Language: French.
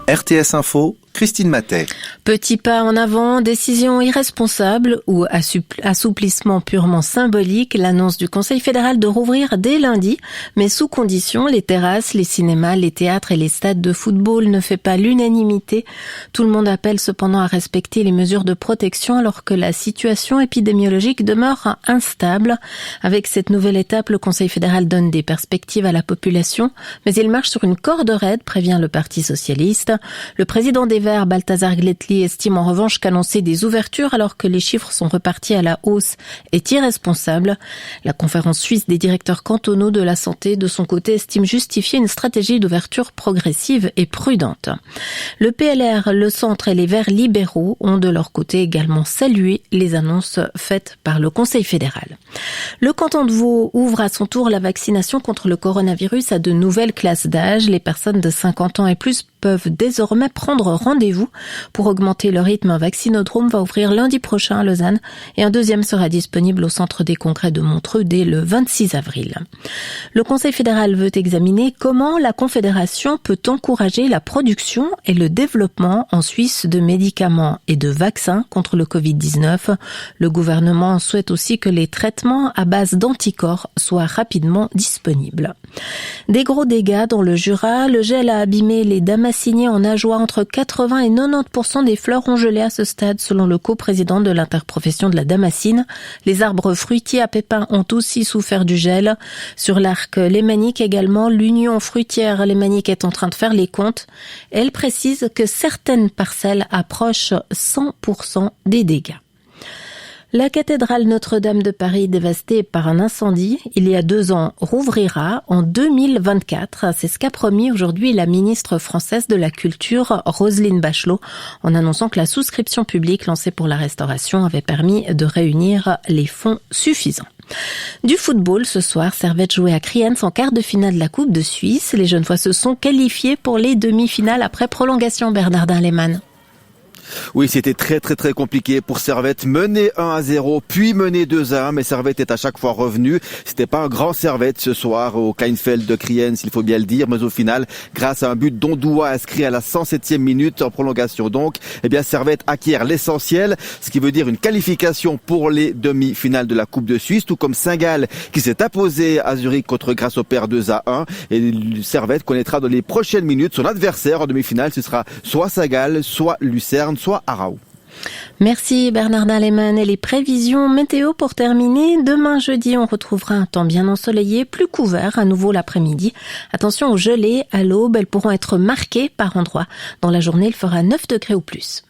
RTS Info, Christine Matet. Petit pas en avant, décision irresponsable ou assouplissement purement symbolique, l'annonce du Conseil fédéral de rouvrir dès lundi, mais sous condition, les terrasses, les cinémas, les théâtres et les stades de football ne fait pas l'unanimité. Tout le monde appelle cependant à respecter les mesures de protection alors que la situation épidémiologique demeure instable. Avec cette nouvelle étape, le Conseil fédéral donne des perspectives à la population, mais il marche sur une corde raide, prévient le Parti socialiste. Le président des Verts, Balthazar Gletli, estime en revanche qu'annoncer des ouvertures alors que les chiffres sont repartis à la hausse est irresponsable. La conférence suisse des directeurs cantonaux de la santé, de son côté, estime justifier une stratégie d'ouverture progressive et prudente. Le PLR, le Centre et les Verts libéraux ont de leur côté également salué les annonces faites par le Conseil fédéral. Le canton de Vaud ouvre à son tour la vaccination contre le coronavirus à de nouvelles classes d'âge. Les personnes de 50 ans et plus peuvent désormais prendre rendez-vous. Pour augmenter le rythme, un vaccinodrome va ouvrir lundi prochain à Lausanne et un deuxième sera disponible au centre des congrès de Montreux dès le 26 avril. Le Conseil fédéral veut examiner comment la Confédération peut encourager la production et le développement en Suisse de médicaments et de vaccins contre le Covid-19. Le gouvernement souhaite aussi que les traitements à base d'anticorps soient rapidement disponibles. Des gros dégâts dans le Jura, le gel a abîmé les damasciniers en Ajoie. Entre 80 et 90% des fleurs ont gelé à ce stade, selon le coprésident de l'interprofession de la Damascine. Les arbres fruitiers à pépins ont aussi souffert du gel. Sur l'arc lémanique également, l'Union fruitière lémanique est en train de faire les comptes. Elle précise que certaines parcelles approchent 100% des dégâts. La cathédrale Notre-Dame de Paris, dévastée par un incendie il y a 2 ans, rouvrira en 2024. C'est ce qu'a promis aujourd'hui la ministre française de la Culture, Roselyne Bachelot, en annonçant que la souscription publique lancée pour la restauration avait permis de réunir les fonds suffisants. Du football, ce soir, Servette jouait à Kriens en quart de finale de la Coupe de Suisse. Les Genevois se sont qualifiés pour les demi-finales après prolongation. Bernardin Lehmann. Oui, c'était très compliqué pour Servette. Mené 1-0, puis mené 2-1, mais Servette est à chaque fois revenu. C'était pas un grand Servette ce soir au Kleinfeld de Kriens, il faut bien le dire, mais au final, grâce à un but d'Ondoua inscrit à la 107e minute en prolongation donc, eh bien Servette acquiert l'essentiel, ce qui veut dire une qualification pour les demi-finales de la Coupe de Suisse, tout comme Saint-Gall qui s'est imposé à Zurich contre Grasshopper 2-1. Et Servette connaîtra dans les prochaines minutes son adversaire en demi-finale. Ce sera soit Saint-Gall, soit Lucerne, soit Aarau. Merci Bernardin Lehmann. Et les prévisions météo pour terminer. Demain jeudi, on retrouvera un temps bien ensoleillé, plus couvert à nouveau l'après-midi. Attention aux gelées à l'aube, elles pourront être marquées par endroits. Dans la journée, il fera 9 degrés ou plus.